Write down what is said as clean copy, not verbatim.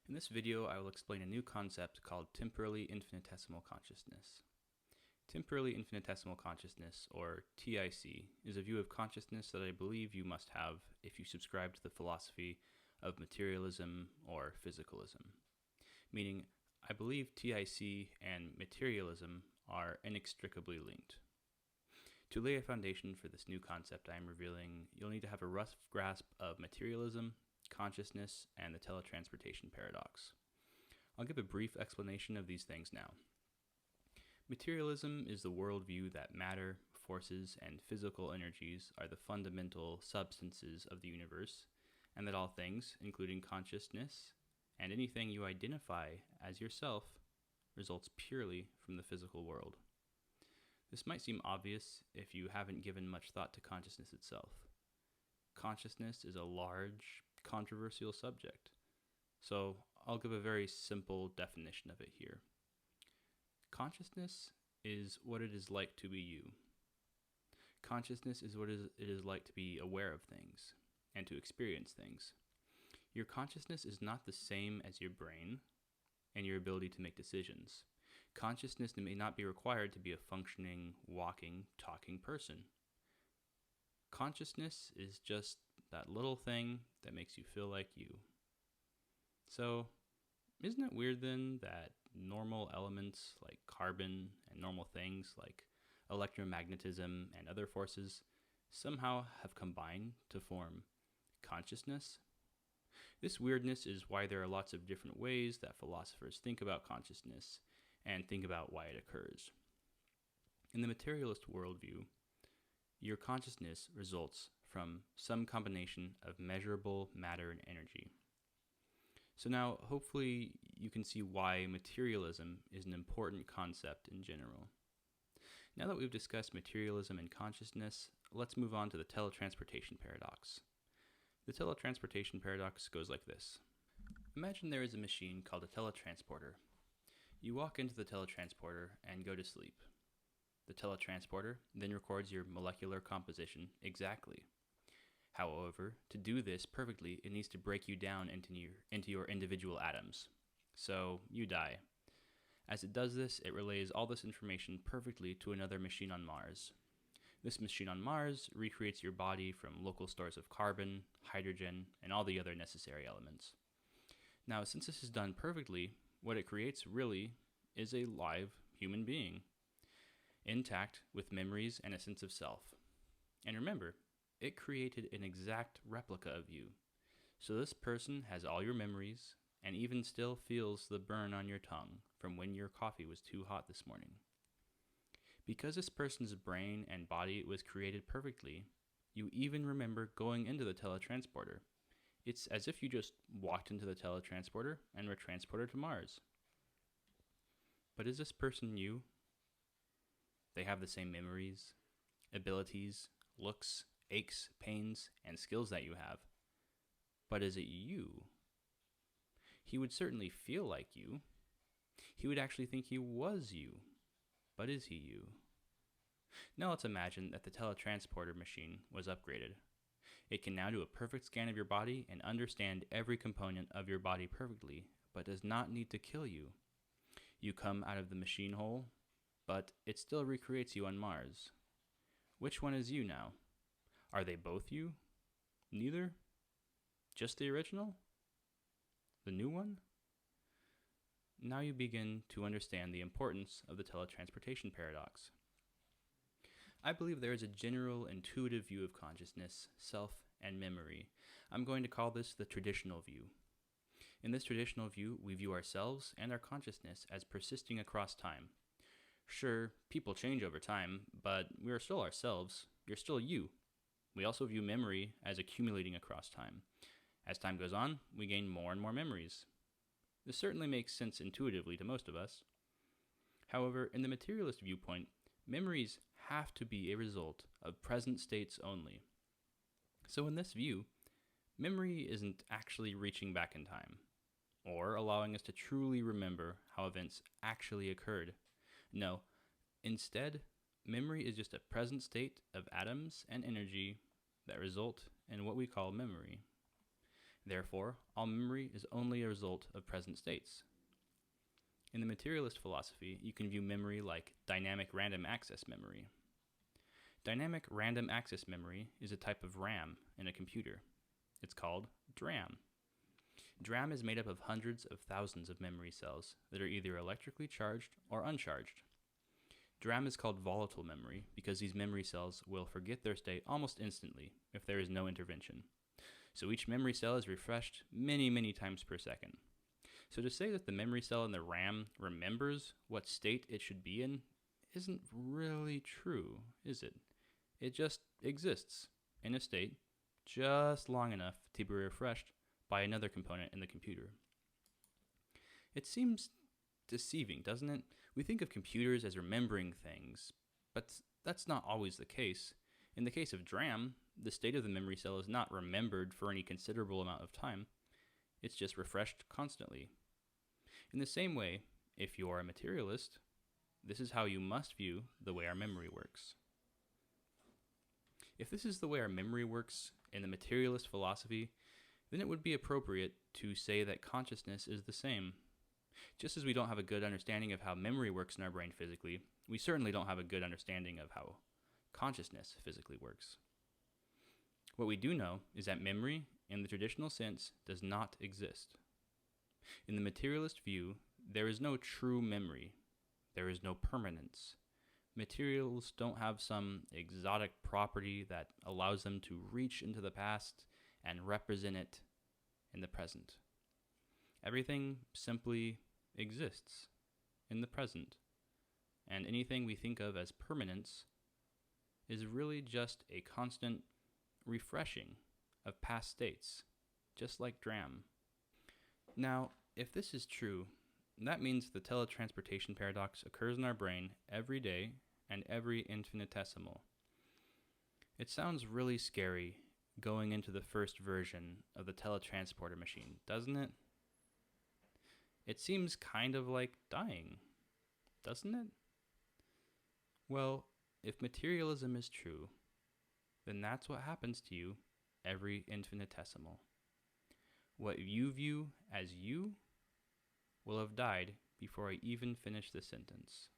In this video, I will explain a new concept called Temporally Infinitesimal Consciousness. Temporally Infinitesimal Consciousness, or TIC, is a view of consciousness that I believe you must have if you subscribe to the philosophy of materialism or physicalism. Meaning, I believe TIC and materialism are inextricably linked. To lay a foundation for this new concept I am revealing, you'll need to have a rough grasp of materialism, consciousness, and the Teletransportation Paradox. I'll give a brief explanation of these things now. Materialism is the worldview that matter, forces, and physical energies are the fundamental substances of the universe, and that all things, including consciousness, and anything you identify as yourself, results purely from the physical world. This might seem obvious if you haven't given much thought to consciousness itself. Consciousness is a large, controversial subject, so I'll give a very simple definition of it here. Consciousness is what it is like to be you. Consciousness is what it is like to be aware of things and to experience things. Your consciousness is not the same as your brain and your ability to make decisions. Consciousness may not be required to be a functioning, walking, talking person. Consciousness is just that little thing that makes you feel like you. So, isn't it weird then that normal elements like carbon and normal things like electromagnetism and other forces somehow have combined to form consciousness? This weirdness is why there are lots of different ways that philosophers think about consciousness and think about why it occurs. In the materialist worldview, your consciousness results from some combination of measurable matter and energy. So now, hopefully, you can see why materialism is an important concept in general. Now that we've discussed materialism and consciousness, let's move on to the Teletransportation Paradox. The Teletransportation Paradox goes like this. Imagine there is a machine called a teletransporter. You walk into the teletransporter and go to sleep. The teletransporter then records your molecular composition exactly. However, to do this perfectly, it needs to break you down into your individual atoms. So, you die. As it does this, it relays all this information perfectly to another machine on Mars. This machine on Mars recreates your body from local stores of carbon, hydrogen, and all the other necessary elements. Now, since this is done perfectly, what it creates really is a live human being, intact with memories and a sense of self. And remember, it created an exact replica of you. So this person has all your memories and even still feels the burn on your tongue from when your coffee was too hot this morning. Because this person's brain and body was created perfectly, you even remember going into the teletransporter. It's as if you just walked into the teletransporter and were transported to Mars. But is this person you? They have the same memories, abilities, looks, aches, pains, and skills that you have. But is it you? He would certainly feel like you. He would actually think he was you. But is he you? Now let's imagine that the teletransporter machine was upgraded. It can now do a perfect scan of your body and understand every component of your body perfectly, but does not need to kill you. You come out of the machine hole, but it still recreates you on Mars. Which one is you now? Are they both you? Neither? Just the original? The new one? Now you begin to understand the importance of the teletransportation paradox. I believe there is a general intuitive view of consciousness, self, and memory. I'm going to call this the traditional view. In this traditional view, we view ourselves and our consciousness as persisting across time. Sure, people change over time, but we are still ourselves. You're still you. We also view memory as accumulating across time. As time goes on, we gain more and more memories. This certainly makes sense intuitively to most of us. However, in the materialist viewpoint, memories have to be a result of present states only. So in this view, memory isn't actually reaching back in time, or allowing us to truly remember how events actually occurred. No, instead, memory is just a present state of atoms and energy that result in what we call memory. Therefore, all memory is only a result of present states. In the materialist philosophy, you can view memory like dynamic random access memory. Dynamic random access memory is a type of RAM in a computer. It's called DRAM. DRAM is made up of hundreds of thousands of memory cells that are either electrically charged or uncharged. DRAM is called volatile memory because these memory cells will forget their state almost instantly if there is no intervention. So each memory cell is refreshed many, many times per second. So to say that the memory cell in the RAM remembers what state it should be in isn't really true, is it? It just exists in a state just long enough to be refreshed by another component in the computer. It seems deceiving, doesn't it? We think of computers as remembering things, but that's not always the case. In the case of DRAM, the state of the memory cell is not remembered for any considerable amount of time. It's just refreshed constantly. In the same way, if you are a materialist, this is how you must view the way our memory works. If this is the way our memory works in the materialist philosophy, then it would be appropriate to say that consciousness is the same. Just as we don't have a good understanding of how memory works in our brain physically, we certainly don't have a good understanding of how consciousness physically works. What we do know is that memory, in the traditional sense, does not exist. In the materialist view, there is no true memory. There is no permanence. Materials don't have some exotic property that allows them to reach into the past and represent it in the present. Everything simply exists in the present, and anything we think of as permanence is really just a constant refreshing of past states, just like DRAM. Now, if this is true, that means the teletransportation paradox occurs in our brain every day and every infinitesimal. It sounds really scary going into the first version of the teletransporter machine, doesn't it? It seems kind of like dying, doesn't it? Well, if materialism is true, then that's what happens to you every infinitesimal. What you view as you will have died before I even finish the sentence.